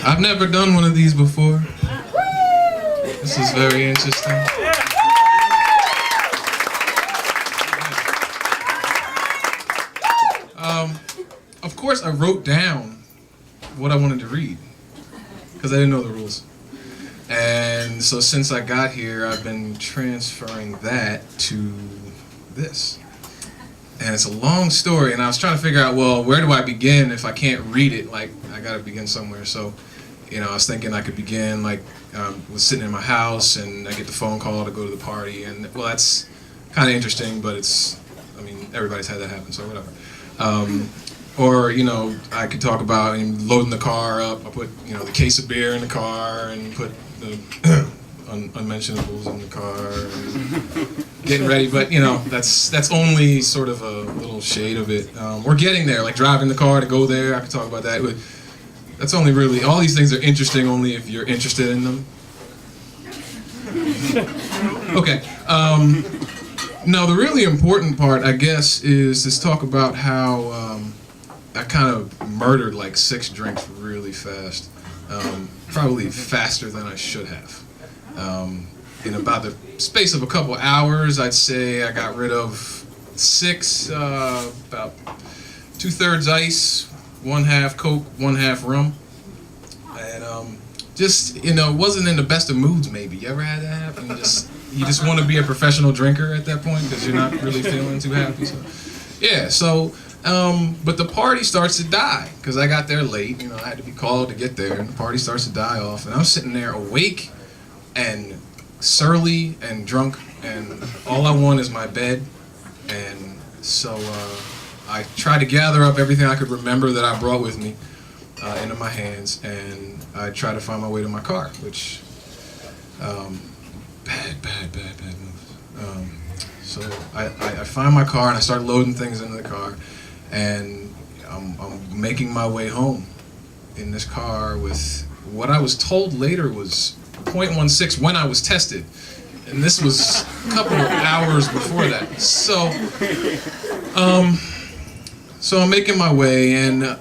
I've never done one of these before. This is very interesting. Of course, I wrote down what I wanted to read because I didn't know the rules. And so since I got here, I've been transferring that to this. And it's a long story, and I was trying to figure out, well, where do I begin if I can't read it? Like, I gotta begin somewhere. So, you know, I was thinking I could begin, like, was sitting in my house, and I get the phone call to go to the party, and, well, that's kind of interesting, but it's, I mean, everybody's had that happen, so whatever. Or, you know, I could talk about loading the car up. I put, you know, the case of beer in the car and put the unmentionables in the car and getting ready. But, you know, that's only sort of a little shade of it. We're getting there, like driving the car to go there. I could talk about that. But that's only really, all these things are interesting only if you're interested in them. Okay. No, the really important part, I guess, is to talk about how I kind of murdered like 6 drinks really fast, probably faster than I should have. In about the space of a couple hours, I'd say I got rid of 6, about 2/3 ice, 1/2 Coke, 1/2 rum, and just, you know, wasn't in the best of moods. Maybe you ever had that happen? You just want to be a professional drinker at that point because you're not really feeling too happy. So, yeah, so. But the party starts to die because I got there late. You know, I had to be called to get there, and the party starts to die off. And I'm sitting there awake and surly and drunk, and all I want is my bed. And so I tried to gather up everything I could remember that I brought with me into my hands, and I tried to find my way to my car, which bad moves. So I find my car and I start loading things into the car. And I'm making my way home in this car with what I was told later was 0.16 when I was tested. And this was a couple of hours before that. So I'm making my way, and,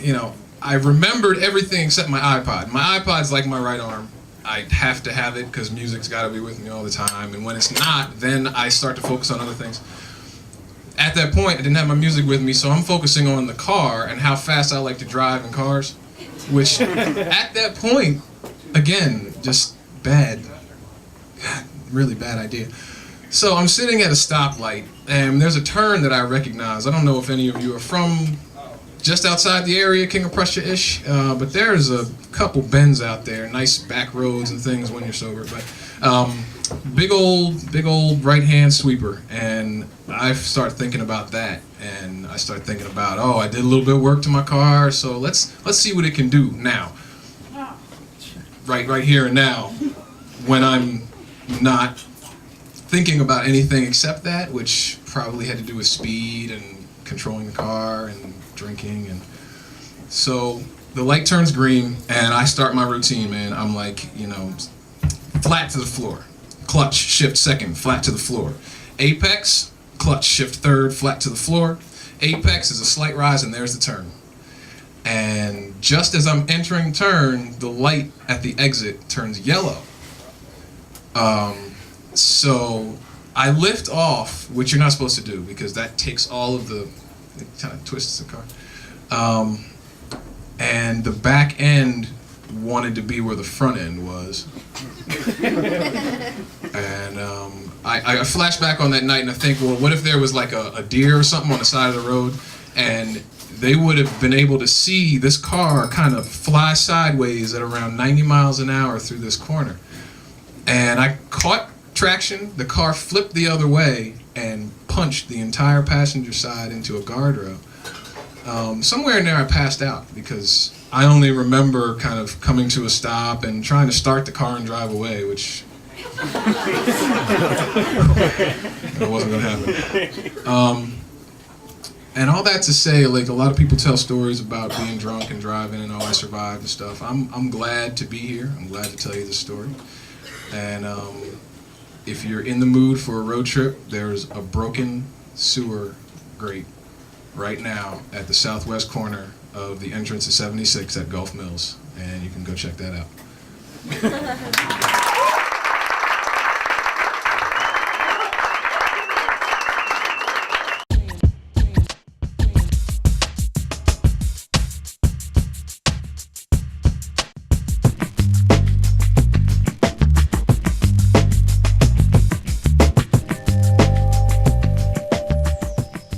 you know, I remembered everything except my iPod. My iPod's like my right arm. I have to have it because music's got to be with me all the time. And when it's not, then I start to focus on other things. At that point, I didn't have my music with me, so I'm focusing on the car and how fast I like to drive in cars, which at that point, again, just bad, really bad idea. So I'm sitting at a stoplight, and there's a turn that I recognize. I don't know if any of you are from just outside the area, King of Prussia-ish, but there's a couple bends out there, nice back roads and things when you're sober, but big old right-hand sweeper, and I start thinking about that, and I start thinking about, oh, I did a little bit of work to my car, so let's see what it can do now, right here and now, when I'm not thinking about anything except that, which probably had to do with speed and controlling the car and drinking. And so the light turns green, and I start my routine, man. I'm like, you know, flat to the floor. Clutch, shift second, flat to the floor. Apex, clutch, shift third, flat to the floor. Apex is a slight rise, and there's the turn. And just as I'm entering turn, the light at the exit turns yellow. So I lift off, which you're not supposed to do because that takes all of the, it kind of twists the car. And the back end wanted to be where the front end was. And I flash back on that night and I think, well, what if there was like a deer or something on the side of the road, and they would have been able to see this car kind of fly sideways at around 90 miles an hour through this corner. And I caught traction, the car flipped the other way and punched the entire passenger side into a guardrail. Somewhere in there I passed out because I only remember kind of coming to a stop and trying to start the car and drive away, which that wasn't going to happen. And all that to say, like, a lot of people tell stories about being drunk and driving and, oh, I survived and stuff. I'm glad to be here. I'm glad to tell you this story. And if you're in the mood for a road trip, there's a broken sewer grate right now at the southwest corner of the entrance to 76 at Gulf Mills. and you can go check that out.